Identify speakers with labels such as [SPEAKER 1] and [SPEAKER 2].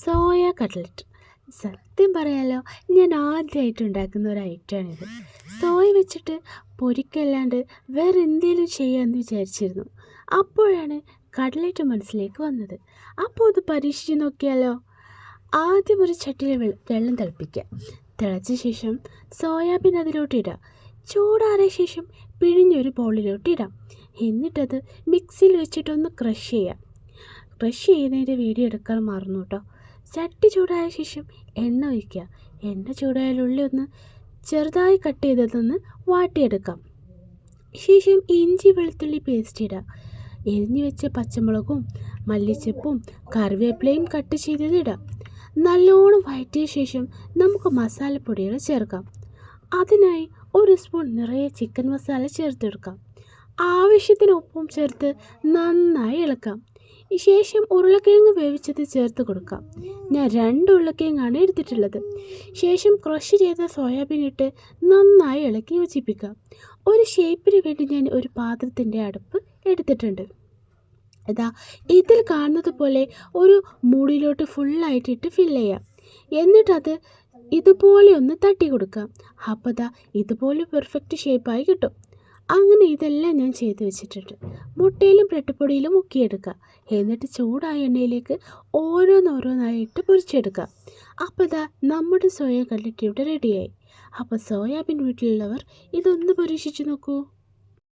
[SPEAKER 1] Soya cutlet. സത്യം പറയാലോ, ഞാൻ ആദ്യമായിട്ട് ഉണ്ടാക്കുന്ന ഒരു ഐറ്റമാണിത്. സോയ വെച്ചിട്ട് പൊരിക്കല്ലാണ്ട് വേറെ എന്തെങ്കിലും ചെയ്യാമെന്ന് വിചാരിച്ചിരുന്നു. അപ്പോഴാണ് കട്ട്ലറ്റ് മനസ്സിലേക്ക് വന്നത്. അപ്പോൾ അത് പരീക്ഷിച്ച് നോക്കിയാലോ. ആദ്യം ഒരു ചട്ടിയിൽ വെള്ളം തിളപ്പിക്കുക. തിളച്ച ശേഷം സോയാബീൻ അതിലോട്ട് ഇടാം. ചൂടാറിയ ശേഷം പിഴിഞ്ഞൊരു ബൗളിലോട്ട് ഇടാം. എന്നിട്ടത് മിക്സിയിൽ വെച്ചിട്ടൊന്ന് ക്രഷ് ചെയ്യാം. ക്രഷ് ചെയ്യുന്നതിൻ്റെ വീഡിയോ എടുക്കാൻ മറന്നു കേട്ടോ. ചട്ടി ചൂടായ ശേഷം എണ്ണ ഒഴിക്കുക. എണ്ണ ചൂടായാൽ ഉള്ളി ഒന്ന് ചെറുതായി കട്ട് ചെയ്തതൊന്ന് വാട്ടിയെടുക്കാം. ശേഷം ഇഞ്ചി വെളുത്തുള്ളി പേസ്റ്റ് ഇടാം. എരിഞ്ഞു വെച്ച പച്ചമുളകും മല്ലിച്ചപ്പും കറിവേപ്പിലയും കട്ട് ചെയ്തത് ഇടാം. നല്ലോണം വഴറ്റിയ ശേഷം നമുക്ക് മസാലപ്പൊടികൾ ചേർക്കാം. അതിനായി ഒരു സ്പൂൺ നിറയെ ചിക്കൻ മസാല ചേർത്തെടുക്കാം. ആവശ്യത്തിന് ഉപ്പും ചേർത്ത് നന്നായി ഇളക്കാം. ശേഷം ഉരുളക്കിഴങ്ങ് വേവിച്ചത് ചേർത്ത് കൊടുക്കാം. ഞാൻ 2 ഉരുളക്കിഴങ്ങാണ് എടുത്തിട്ടുള്ളത്. ശേഷം ക്രഷ് ചെയ്ത സോയാബീൻ ഇട്ട് നന്നായി ഇളക്കി യോജിപ്പിക്കാം. ഒരു ഷേപ്പിന് വേണ്ടി ഞാൻ ഒരു പാത്രത്തിൻ്റെ അടുപ്പ് എടുത്തിട്ടുണ്ട്. ഇതിൽ കാണുന്നത് പോലെ ഒരു മൂടിയിലോട്ട് ഫുള്ളായിട്ടിട്ട് ഫില്ല് ചെയ്യാം. എന്നിട്ടത് ഇതുപോലെ ഒന്ന് തട്ടി കൊടുക്കാം. അപ്പോൾ ഇതുപോലെ പെർഫെക്റ്റ് ഷേപ്പായി കിട്ടും. അങ്ങനെ ഇതെല്ലാം ഞാൻ ചെയ്ത് വെച്ചിട്ടുണ്ട്. മുട്ടയിലും ബ്രെഡ് മുക്കിയെടുക്കുക. എന്നിട്ട് ചൂടായ എണ്ണയിലേക്ക് ഓരോന്നോരോന്നായിട്ട് പൊരിച്ചെടുക്കുക. അപ്പോൾ നമ്മുടെ സോയ കട്ട്ലറ്റ് ഇവിടെ റെഡിയായി. അപ്പോൾ സോയാബീൻ വീട്ടിലുള്ളവർ ഇതൊന്ന് പരീക്ഷിച്ച് നോക്കൂ.